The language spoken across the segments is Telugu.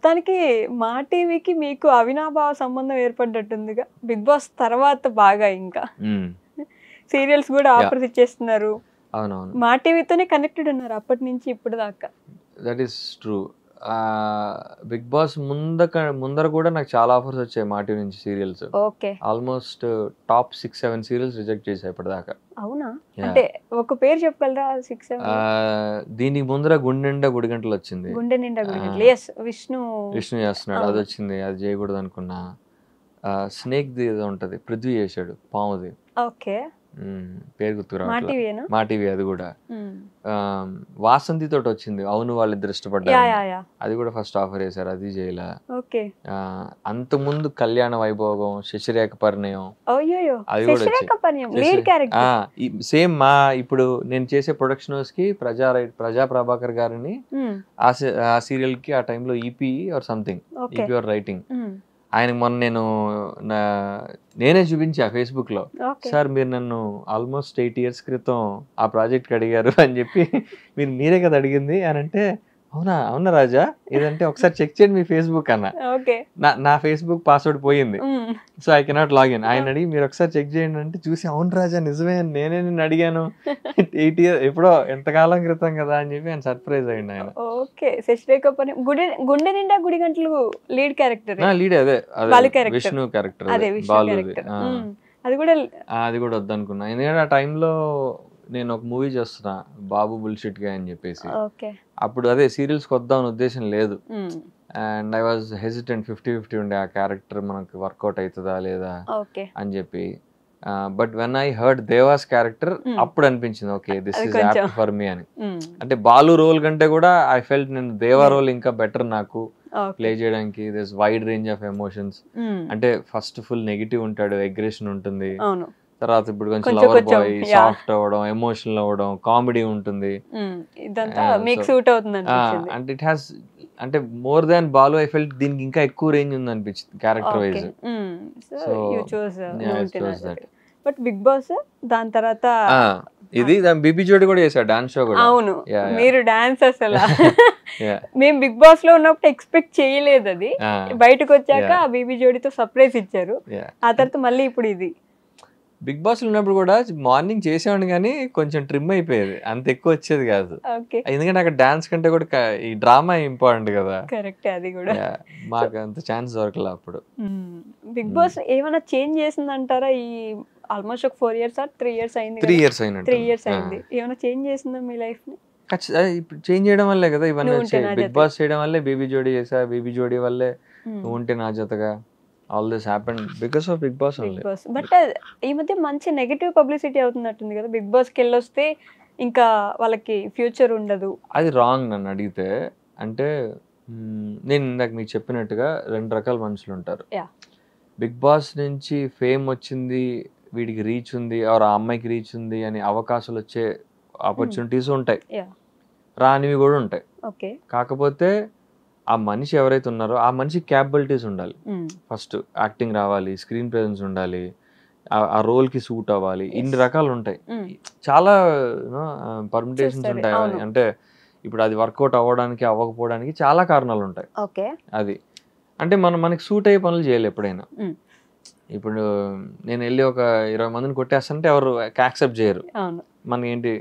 దానికి మా టీవీకి మీకు అవినాభావ సంబంధం ఏర్పడ్డట్టుందిగా బిగ్ బాస్ తర్వాత బాగా ఇంకా సీరియల్స్ కూడా ఆఫర్స్ ఇచ్చేస్తున్నారు. అవునవును, మా టీవీతోనే కనెక్టెడ్ ఉన్నారు అప్పటి నుంచి ఇప్పుడు దాకా. That is true. Bigg Boss ముందర కూడా నాకు చాలా ఆఫర్స్ వచ్చాయి మా టీవీ నుంచి serials. Okay, almost top 6-7 serials reject చేశాయి ఇప్పటిదాకా. అవునా? అంటే ఒక పేరు చెప్పగలరా? 6-7 దీనికి ముందర గుండె నిండా గుడిగంటలు వచ్చింది. గుండె నిండా గుడిగంటలు, yes, విష్ణు చేస్తున్నాడు, అది వచ్చింది, అది చేయకూడదు అనుకున్నా. స్నేక్ ది ఏదో ఉంటది, పృథ్వీ చేశాడు, పాముది. ఓకే, పేరు గుర్తుకురా. మా టీవీ అది కూడా. వాసంతి తోటి వచ్చింది, అవును వాళ్ళిద్దరు ఇష్టపడ్డారు, అది కూడా ఫస్ట్ ఆఫర్ చేశారు, అది చేయలే. అంత ముందు కళ్యాణ వైభోగం, శశిరేఖ పరిణయం, అది కూడా సేమ్ మా ఇప్పుడు నేను చేసే ప్రొడక్షన్ హౌస్ కి ప్రజా ప్రభాకర్ గారిని ఆ సీరియల్ కి ఆ టైంలో EP or something, EP or writing, ఆయనకు మొన్న నేనే చూపించా ఫేస్బుక్ లో, సార్ మీరు నన్ను ఆల్మోస్ట్ 8 years క్రితం ఆ ప్రాజెక్ట్ అడిగారు అని చెప్పి, మీరే కదా అడిగింది అని అంటే, అవునా రాజా ఇదంటే ఒకసారి చెక్ చేయండి మీ ఫేస్బుక్ అన్న. నా ఫేస్బుక్ పాస్వర్డ్ పోయింది, సో ఐ కెనాట్ లాగిన్. ఆయన అడిగి మీరు ఒకసారి చెక్ చేయండి అంటే చూసి, అవును రాజా నిజమే, నేనే నిన్ను అడిగాను 8 years ఎప్పుడో ఎంతకాలం క్రితం కదా అని చెప్పి ఆయన సర్ప్రైజ్ అయ్యింది ఆయన. గుండె నిండా గుడి గంటలు లీడ్ క్యారెక్టర్, లీడ్ అదే విష్ణు క్యారెక్టర్, అది కూడా వద్దనుకున్నా. ఎందుకంటే ఆ టైంలో నేను ఒక మూవీ చేస్తున్నా, బాబు బుల్షిట్ గా అని చెప్పేసి, అప్పుడు అదే సీరియల్స్ కి వద్దామని ఉద్దేశం లేదు. అండ్ ఐ వాజ్ హెసిటెంట్, 50-50 ఉండే ఆ క్యారెక్టర్ మనకి వర్కౌట్ అవుతుందా లేదా అని చెప్పి. But when I heard devas character, అప్పుడు అనిపించింది okay this is apt for me అని. అంటే బాలు రోల్ కంటే కూడా ఐ ఫెల్ట్ నేను దేవా రోల్ ఇంకా బెటర్ నాకు ప్లే చేయడానికి. This wide range of emotions, అంటే ఫస్ట్ ఫుల్ నెగిటివ్ ఉంటాడు, అగ్రెషన్ ఉంటుంది, తర్వాత ఇప్పుడు కొంచెం లవర్ బాయ్, సాఫ్ట్ అవ్వడం, ఎమోషనల్ అవ్వడం, కామెడీ ఉంటుంది. అంటే ఇట్ హ్యాస్, అంటే more than Balu I felt దీనికి ఇంకా ఎక్కువ రేంజ్ ఉంది అనిపించింది character wise. But Bigg Boss దాని తర్వాత ఇది బీబీ జోడి కూడా చేశాడు, డాన్స్ షో కూడా. అవును, మీరు డాన్స్ అసలు మేము బిగ్ బాస్ లో ఉన్నప్పుడు ఎక్స్పెక్ట్ చేయలేదు, అది బయటకు వచ్చాక బీబీ జోడితో సర్ప్రైజ్ ఇచ్చారు. ఆ తర్వాత మళ్ళీ ఇప్పుడు ఇది బిగ్ బాస్ లో ఉన్నప్పుడు కూడా మార్నింగ్ చేసేవాడిని కానీ కొంచెం ట్రిమ్ అయిపోయేది, అంత ఎక్కువ వచ్చేది కాదు. ఎందుకంటే అక్కడ డాన్స్ కంటే కూడా ఈ డ్రామా ఇంపార్టెంట్ కదా. కరెక్ట్, అది కూడా మాకు అంత ఛాన్స్ దొరకలే అప్పుడు. బిగ్ బాస్ ఏమైనా చేంజ్ చేసిందంటారా? ఈ ఆల్మోస్ట్ ఒక 4 years or 3 years అయింది. 3 years అయింది. ఏమైనా చేంజ్ చేసిందా మీ లైఫ్ ని? ఇప్పుడు చేంజ్ చేయడం వల్లే కదా ఇవన్నీ వచ్చాయి. బిగ్ బాస్ చేయడం వల్లే బేబీ జోడీ చేసా, బేబీ జోడీ వల్లే నువ్వు ఉంటే నా జతగా, all this happened because of Bigg Boss only. But ఈ మధ్య మంచి నెగటివ్ పబ్లిసిటీ అవుతున్నట్టుంది కదా, బిగ్ బాస్ కి వెళ్ళొస్తే ఇంకా వాళ్ళకి ఫ్యూచర్ ఉండదు. అది రాంగ్ నన్ను అడిగితే. అంటే నేను ఇందాక మీకు చెప్పినట్టుగా 2 రకాల మనుషులు ఉంటారు. బిగ్ బాస్ నుంచి ఫేమ్ వచ్చింది, వీడికి రీచ్ ఉంది, ఆర్ ఆ అమ్మాయికి రీచ్ ఉంది అని అవకాశాలు వచ్చే ఆపర్చునిటీస్ ఉంటాయి, రానివి కూడా ఉంటాయి. కాకపోతే ఆ మనిషి ఎవరైతే ఉన్నారో ఆ మనిషికి క్యాపబిలిటీస్ ఉండాలి. ఫస్ట్ యాక్టింగ్ రావాలి, స్క్రీన్ ప్రెజెన్స్ ఉండాలి, ఆ రోల్ కి సూట్ అవ్వాలి, ఇన్ని రకాలు ఉంటాయి, చాలా పర్మిటేషన్స్ ఉంటాయి. అంటే ఇప్పుడు అది వర్కౌట్ అవ్వడానికి అవ్వకపోవడానికి చాలా కారణాలు ఉంటాయి. అది అంటే మనకి సూట్ అయ్యే పనులు చేయాలి ఎప్పుడైనా. ఇప్పుడు నేను వెళ్ళి ఒక 20 మందిని కొట్టేస్తుంటే ఎవరు యాక్సెప్ట్ చేయరు. మనకి ఏంటి,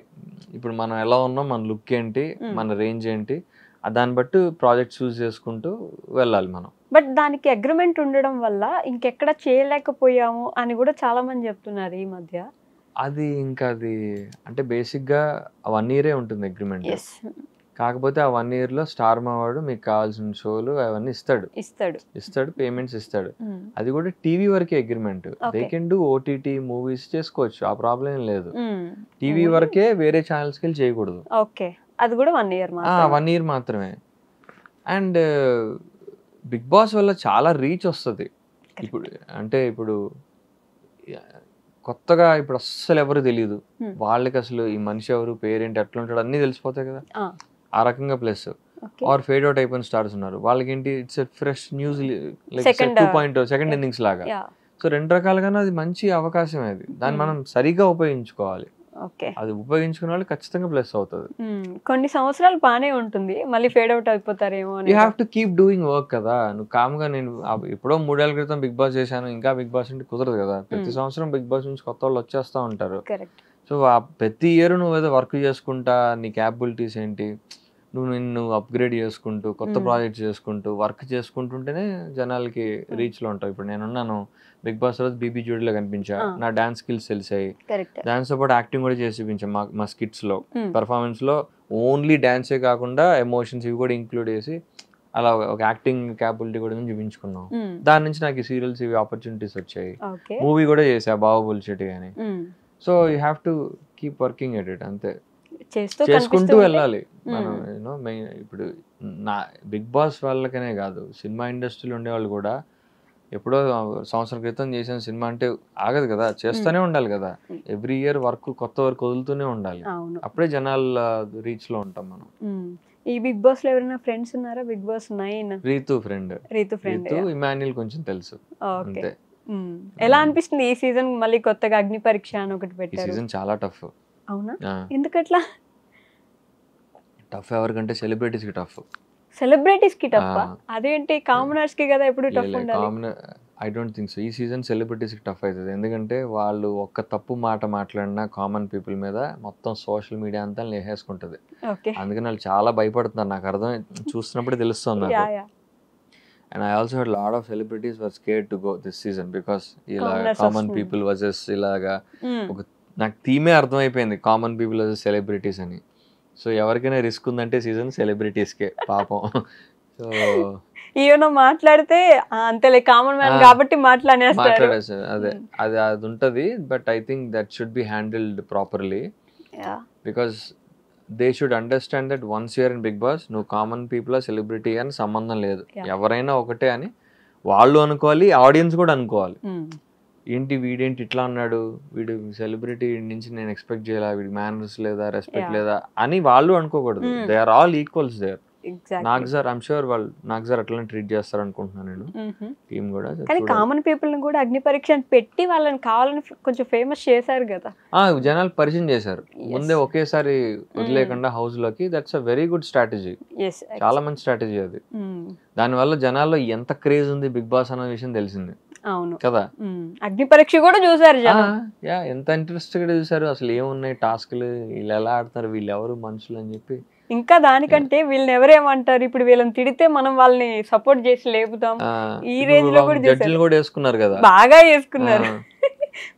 ఇప్పుడు మనం ఎలా ఉన్నాం, మన లుక్ ఏంటి, మన రేంజ్ ఏంటి, దాన్ని బట్టి ప్రాజెక్ట్ చూస్ చేసుకుంటూ వెళ్ళాలి మనం. బట్ దానికి అగ్రిమెంట్ ఉండడం వల్ల ఇంకెక్కడ చేయలేకపోయాము అని కూడా చాలా మంది చెప్తున్నారు ఈ మధ్య. అది ఇంకా అది అంటే బేసిక్గా 1 year ఉంటుంది అగ్రిమెంట్. కాకపోతే ఆ 1 year లో స్టార్ మావాడు మీకు కావాల్సిన షోలు అవన్నీ ఇస్తాడు, పేమెంట్స్ ఇస్తాడు. అది కూడా టీవీ వరకే agreement. They can do OTT movies చేసుకోవచ్చు, ఆ ప్రాబ్లం ఏం లేదు. టీవీ వరకే, వేరే ఛానల్స్కి వెళ్ళి చేయకూడదు. అది కూడా 1 year మాత్రమే. అండ్ బిగ్ బాస్ వల్ల చాలా రీచ్ వస్తుంది. ఇప్పుడు కొత్తగా ఇప్పుడు అస్సలు ఎవరు తెలియదు వాళ్ళకి, అసలు ఈ మనిషి ఎవరు, పేరేంటి, ఎట్లా ఉంటాడు అన్నీ తెలిసిపోతాయి కదా. ఆ రకంగా ప్లస్ ఆర్ ఫేడ్ అవుట్ అయిపోయిన స్టార్స్ ఉన్నారు, వాళ్ళకి ఏంటి it's fresh news, like 2.0 second innings లాగా. సో 2 రకాలుగానే అది మంచి అవకాశం, అది దాన్ని మనం సరిగా ఉపయోగించుకోవాలి. అది ఉపయోగించుకునే వాళ్ళు ఖచ్చితంగా ప్లస్ అవుతుంది. కొన్ని సంవత్సరాలు బానే ఉంటుంది, మళ్ళీ ఫేడ్ అవుట్ అయిపోతారేమో. You have to keep doing work కదా. నువ్వు కామ్గా నేను ఎప్పుడో 3 ఏళ్ల క్రితం బిగ్ బాస్ చేశాను ఇంకా బిగ్ బాస్ అంటే కుదరదు కదా. ప్రతి సంవత్సరం బిగ్ బాస్ నుంచి కొత్త వాళ్ళు వచ్చేస్తూ ఉంటారు. సో ప్రతి ఇయర్ నువ్వు ఏదో వర్క్ చేసుకుంటా, నీ క్యాపబిలిటీస్ ఏంటి, నిన్ను అప్గ్రేడ్ చేసుకుంటూ కొత్త ప్రాజెక్ట్స్ చేసుకుంటూ వర్క్ చేసుకుంటుంటేనే జనాలకి రీచ్లో ఉంటావు. ఇప్పుడు నేనున్నాను బిగ్ బాస్ రోజు బీబీ జోడీలో కనిపించా, నా డాన్స్ స్కిల్స్ తెలిసాయి, దాంతో పాటు యాక్టింగ్ కూడా చేసి చూపించాను మా స్కిట్స్లో. పర్ఫార్మెన్స్లో ఓన్లీ డాన్సే కాకుండా ఎమోషన్స్ ఇవి కూడా ఇంక్లూడ్ చేసి అలా ఒక యాక్టింగ్ క్యాపబిలిటీ కూడా చూపించుకున్నాం. దాని నుంచి నాకు ఈ సీరియల్స్ ఇవి ఆపర్చునిటీస్ వచ్చాయి. మూవీ కూడా చేసా బాహుబలి చెట్టు కానీ. So you have to keep working at it, అంతే చేసుకుంటూ వెళ్ళాలి మనం. యూనో ఇప్పుడు నా బిగ్ బాస్ వాళ్ళకనే కాదు, సినిమా ఇండస్ట్రీలో ఉండేవాళ్ళు కూడా ఎప్పుడో సంవత్సరం క్రితం చేసిన సినిమా అంటే ఆగదు కదా, చేస్తూనే ఉండాలి కదా. ఎవ్రీ ఇయర్ కొత్త వర్క్ వదులుతూనే ఉండాలి, అప్పుడే జనాల రీచ్ లో ఉంటాం మనం. ఈ బిగ్ బాస్ లో ఎవరైనా ఫ్రెండ్స్ ఉన్నారా? Bigg Boss 9 Ritu friend, Emmanuel కొంచెం తెలుసు అంతే. ఎలా అనిపిస్తుంది ఈ సీజన్? మళ్ళీ కొత్తగా అగ్ని పరీక్ష అని ఒకటి పెట్టారు. సీజన్ చాలా టఫ్. అవునా, ఎందుకట్లా? టఫ్ ఎవరికంటే సెలబ్రిటీస్ కి టఫ్. సెలబ్రిటీస్ కి టఫ్? అదేంటి, కామనర్స్ కి కదా ఎప్పుడు టఫ్ ఉండాలి. I don't think so. ఈ సీజన్ సెలబ్రిటీస్ కి టఫ్ అవుతుంది, ఎందుకంటే వాళ్ళు ఒక్క తప్పు మాట మాట్లాడినా కామన్ పీపుల్ మీద మొత్తం సోషల్ మీడియా అంతా లేసేసుకుంటది. అందుకని వాళ్ళు చాలా భయపడుతున్నారు, నాకు అర్థం చూస్తున్నప్పుడే తెలుస్తుంది నాకు. And I also heard a lot of celebrities were scared to go this season because common people versus ilaga నాకు థీమే అర్థమైపోయింది, కామన్ పీపుల్ వర్సెస్ సెలబ్రిటీస్ అని. సో ఎవరికైనా రిస్క్ ఉందంటే సీజన్ సెలబ్రిటీస్కే పాపం. సో ఈవెన్ మాట్లాడితే అంతేలే కామన్ మ్యాన్ కాబట్టి మాట్లాడేస్తారు. అదే అది ఉంటుంది. But I think that should be handled properly, because they should understand that once you're in Bigg Boss నువ్వు కామన్ పీపుల్ సెలబ్రిటీ అని సంబంధం లేదు, ఎవరైనా ఒకటే అని వాళ్ళు అనుకోవాలి, ఆడియన్స్ కూడా అనుకోవాలి. ఏంటి వీడేంటి ఇట్లా అన్నాడు, వీడు సెలబ్రిటీ నుంచి నేను ఎక్స్పెక్ట్ చేయాలా, వీడికి మేనర్స్ లేదా, రెస్పెక్ట్ లేదా అని వాళ్ళు అనుకోకూడదు. They are all equals there. నాకు సార్ ఐమ్ షూర్ వాళ్ళు నాకు సార్ అట్లా ట్రీట్ చేస్తారు అనుకుంటున్నాను నేను, టీమ్ కూడా. కానీ కామన్ పీపుల్ కూడా అగ్ని పరీక్ష పెట్టి వాళ్ళని కావాలని కొంచెం ఫేమస్ చేశారు కదా, జనాలు పరిచయం చేశారు ముందే ఒకేసారి వదిలేకుండా హౌస్ లోకి. That's a very good strategy, చాలా మంచి స్ట్రాటజీ అది. దానివల్ల జనాల్లో ఎంత క్రేజ్ ఉంది బిగ్ బాస్ అన్న విషయం తెలిసింది. అవును కదా, అగ్ని పరీక్ష కూడా చూసారు ఎంత ఇంట్రెస్ట్ గా చూసారు. అసలు ఏమున్నాయి టాస్క్లు, వీళ్ళు ఎలా ఆడుతున్నారు, వీళ్ళు ఎవరు మనుషులు అని చెప్పి. ఇంకా దానికంటే వీళ్ళని ఎవరేమంటారు, ఇప్పుడు వీళ్ళని తిడితే మనం వాళ్ళని సపోర్ట్ చేసి లేపుతాం, ఈ రేంజ్ లో కూడా జడ్జిలు కూడా వేసుకున్నారు కదా, బాగా వేసుకున్నారు.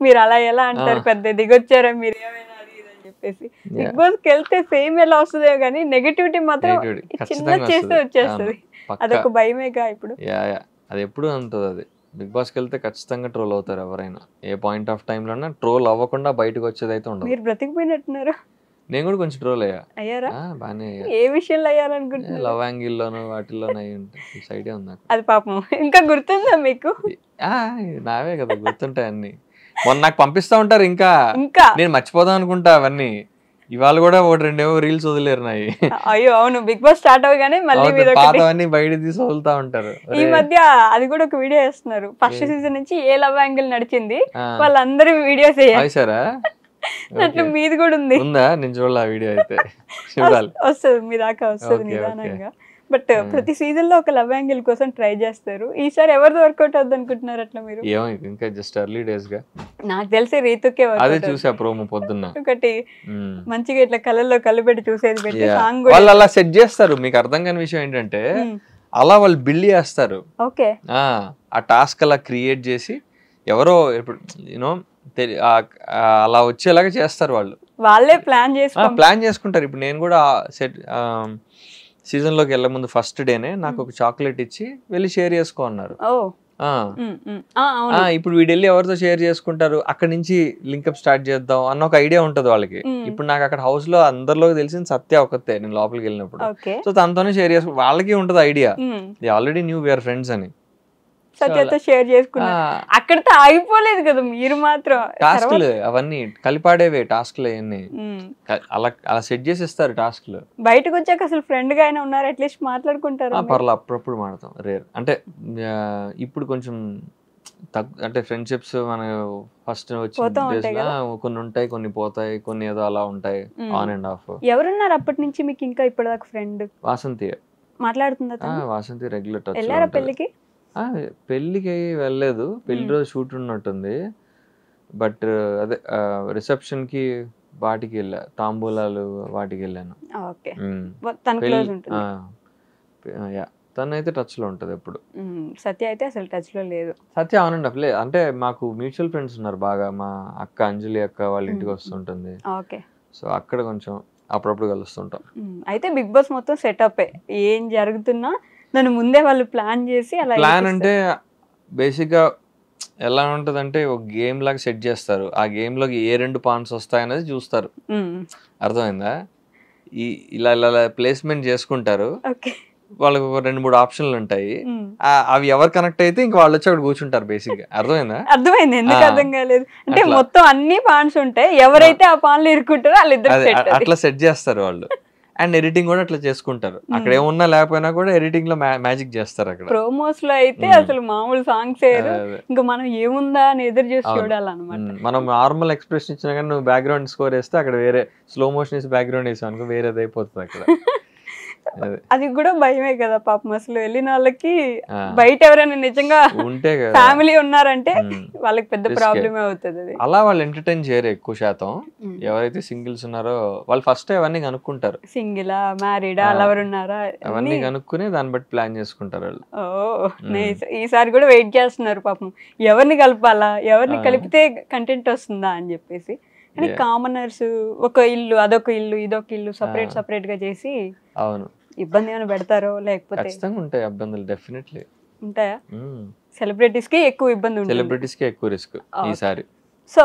మీరు అలా ఎలా అంటారు, పెద్ద దిగొచ్చారా మీరు ఏమైనా అని చెప్పేసి. బిగ్ బాస్ కి వెళ్తే ఫేమ్ ఎలా వస్తుందో కానీ నెగటివిటీ మాత్రం చిన్న చేస్తే వచ్చేస్తుంది. అదొక భయమేగా ఇప్పుడు. అది ఎప్పుడు అంటుంది అది. బిగ్ బాస్కి వెళ్తే ఖచ్చితంగా ట్రోల్ అవుతారు ఎవరైనా, ఏ పాయింట్ ఆఫ్ టైంలోనా ట్రోల్ అవ్వకుండా బయటకు వచ్చేది అయితే ఉండదు. మీరు బ్రతికిపోయినట్టున్నారు. నేను కూడా కొంచెం ట్రోల్ అయ్యారా? బానే ఏ విషయంలో అయ్యారనుకుంటున్నారు? లవ్ యాంగిల్లోనూ వాటిల్లోనూ అయ్యి ఉంటాయి, ఐడియా ఉంది నాకు. అది పాపం ఇంకా గుర్తుందా మీకు? నావే కదా గుర్తుంటాయి అన్ని. మొన్న నాకు పంపిస్తా ఉంటారు, ఇంకా నేను మర్చిపోదాం అనుకుంటా అవన్నీ. ఇవాళ కూడా 1-2 రీల్స్ వదిలేరు నాయి. అయ్యో అవును, బిగ్ బాస్ స్టార్ట్ అవగానే మళ్ళీ పాతవన్నీ బయట తీసి వదులుతా ఉంటారు. ఈ మధ్య అది కూడా ఒక వీడియో వేస్తున్నారు, ఫస్ట్ సీజన్ నుంచి ఏ లవ్ యాంగిల్ నడిచింది వాళ్ళందరూ వీడియోస్ వేసారా, అట్లా మీది కూడా ఉందా? నేను చూడాలి ఆ వీడియో, అయితే చూడాలి, వస్తుంది మీ దాకా వస్తుంది నిదానంగా. బట్ ప్రతి సీజన్ లో ఒక లవ్ యాంగిల్ కోసం ట్రై చేస్తారు. ఈసారి ఎవరిది వర్కౌట్ అవుద్ది అనుకుంటున్నారు అట్లా మీరు? ఏమో ఇంకా జస్ట్ ఎర్లీ డేస్ గా నాకు తెలిసి రీతుకే అదే చూసా ప్రోమో పొద్దున్న. ఒకటి మంచిగా ఇట్లా కళ్ళల్లో కళ్ళు పెట్టి చూసేది పెట్టి సాంగ్ వాళ్ళు అలా సెట్ చేస్తారు. మీకు అర్థం కాని విషయం ఏంటంటే అలా వాళ్ళు బిల్డ్ చేస్తారు. ఓకే, ఆ టాస్క్ అలా క్రియేట్ చేసి ఎవరో ఇప్పుడు యూనో అలా వచ్చేలాగా చేస్తారు వాళ్ళు. వాళ్ళే ప్లాన్ చేసుకుంటారు. ఇప్పుడు నేను కూడా సెట్ సీజన్ లోకి వెళ్ళే ముందు ఫస్ట్ డేనే నాకు ఒక చాక్లెట్ ఇచ్చి వెళ్ళి షేర్ చేసుకో అన్నారు. ఇప్పుడు వీడు వెళ్ళి ఎవరితో షేర్ చేసుకుంటారు, అక్కడ నుంచి లింకప్ స్టార్ట్ చేద్దాం అన్న ఒక ఐడియా ఉంటది వాళ్ళకి. ఇప్పుడు నాకు అక్కడ హౌస్ లో అందరిలో తెలిసిన సత్య ఒకతే, నేను లోపలికి వెళ్ళినప్పుడు. సో తనతోనే షేర్ చేసుకో, వాళ్ళకి ఉంటది idea, they already knew we're friends అని. సత్యతో షేర్ చేసుకున్నారు. అక్కడితో ఆగిపోలేదు కదా మీరు మాత్రం. టాస్క్లు అవన్నీ కలిపాడేవే టాస్క్లు అవన్నీ అలా సెట్ చేసి ఇస్తారు టాస్క్లు. బయటకు వచ్చాక అసలు ఫ్రెండ్ గా అయినా ఉన్నారు, అట్లీస్ట్ మాట్లాడుకుంటారు. పర్లేదు, అప్పుడప్పుడు మాడతాం, రేర్. అంటే ఇప్పుడు కొంచెం అంటే ఫ్రెండ్షిప్స్ మన ఫస్ట్ పోతా వచ్చిన ఉంటాయి డేస్ కదా. కొన్ని ఉంటాయి, కొన్ని పోతాయి, కొన్ని ఏదో అలా ఉంటాయి, ఆన్ అండ్ ఆఫ్. ఎవరున్నారు అప్పటి నుంచి మీకు ఇంకా ఇప్పటిదాకా ఫ్రెండ్? వాసంతి. మాట్లాడుతుందా తను? వాసంతి రెగ్యులర్ టచ్ లో వెళ్ళారా ఉంటది. పెళ్ళికి? పెళ్ళికి వెళ్ళలేదు, పెళ్లి రోజు షూట్ ఉన్నట్టుంది. బట్ అదే రిసెప్షన్ కి వాటికి వెళ్ళా, తాంబూలాలు వాటికి వెళ్ళాను. ఓకే, తన క్లోజ్ ఉంటుంది. తనైతే టచ్ లో ఉంటది ఎప్పుడు. సత్య అయితే అసలు టచ్ లో లేదు. సత్య ఆన్ అండ్ ఆఫ్ లే, అంటే మాకు మ్యూచువల్ ఫ్రెండ్స్ ఉన్నారు బాగా. మా అక్క అంజలి అక్క వాళ్ళ ఇంటికి వస్తుంటుంది. ఓకే, సో అక్కడ కొంచెం అప్పుడప్పుడు కలుస్తుంటాం. అయితే బిగ్ బాస్ మొత్తం సెటప్ ఏం జరుగుతున్నా నన్ను ముందే వాళ్ళు ప్లాన్ చేసి అలా ప్లాన్ అంటే బేసిక్ గా ఎలా ఉంటదంటే ఒక గేమ్ లాగా సెట్ చేస్తారు. ఆ గేమ్ లోకి ఏ 2 పాయింట్స్ వస్తాయనేది చూస్తారు. అర్థమైందా? ఇలా ఇలా ప్లేస్మెంట్ చేసుకుంటారు. వాళ్ళకి ఒక 2-3 ఆప్షన్లు ఉంటాయి. అవి ఎవరు కనెక్ట్ అయితే ఇంక వాళ్ళు వచ్చి అక్కడ కూర్చుంటారు బేసిక్ గా. అర్థమైందా? అర్థమైంది, ఎందుకు అర్థం కాలేదు అంటే మొత్తం అన్ని పాయింట్స్ ఉంటాయి, ఎవరైతే ఆ పాయింట్లు ఇరుక్కుంటారో వాళ్ళిద్దరు అట్లా సెట్ చేస్తారు వాళ్ళు. అండ్ ఎడిటింగ్ కూడా అట్లా చేసుకుంటారు. అక్కడ ఏమున్నా లేకపోయినా కూడా ఎడిటింగ్ లో మ్యాజిక్ చేస్తారు. అక్కడ ప్రోమోస్ లో అయితే అసలు మామూలు సాంగ్స్ ఇంకా మనం ఏముందా అని ఎదురు చేసి చూడాలన్నమాట. మనం నార్మల్ ఎక్స్ప్రెషన్ ఇచ్చినా కానీ నువ్వు బ్యాక్గ్రౌండ్ స్కోర్ వేస్తే అక్కడ వేరే స్లో మోషన్ వేసి బ్యాక్గ్రౌండ్ వేసావు అనుకో వేరేది అయిపోతుంది అక్కడ. అది కూడా భయమే కదా పాపం. అసలు వెళ్ళిన వాళ్ళకి బయట ఎవరైనా నిజంగా ఉంటే ఫ్యామిలీ ఉన్నారంటే వాళ్ళకి పెద్ద ప్రాబ్లమే అవుతుంది. అలా వాళ్ళు ఎంటర్టైన్ చేయరు ఎక్కువ శాతం. ఎవరైతే సింగిల్స్ ఉన్నారో వాళ్ళు ఫస్ట్ అవన్నీ కనుక్కుంటారు. సింగిలా, మ్యారీడా, లవర్ ఉన్నారా అవన్నీ కనుక్కుని దాన్ని బట్టి ప్లాన్ చేసుకుంటారు వాళ్ళు. ఈసారి కూడా వెయిట్ చేస్తున్నారు పాపం, ఎవరిని కలపాలా, ఎవరిని కలిపితే కంటెంట్ వస్తుందా అని చెప్పేసి. కానీ కామనర్స్ ఒక ఇల్లు, అదొక ఇల్లు, ఇదొక ఇల్లు సపరేట్ సపరేట్ గా చేసి అవును ఇబ్బంది ఏమైనా పెడతారో లేకపోతే ఖచ్చితంగా ఉంటాయి ఇబ్బందులు. డెఫినెట్లీ ఉంటాయా? సెలబ్రిటీస్ కి ఎక్కువ ఇబ్బంది ఉంటుంది, సెలబ్రిటీస్ కి ఎక్కువ రిస్క్ ఈసారి. సో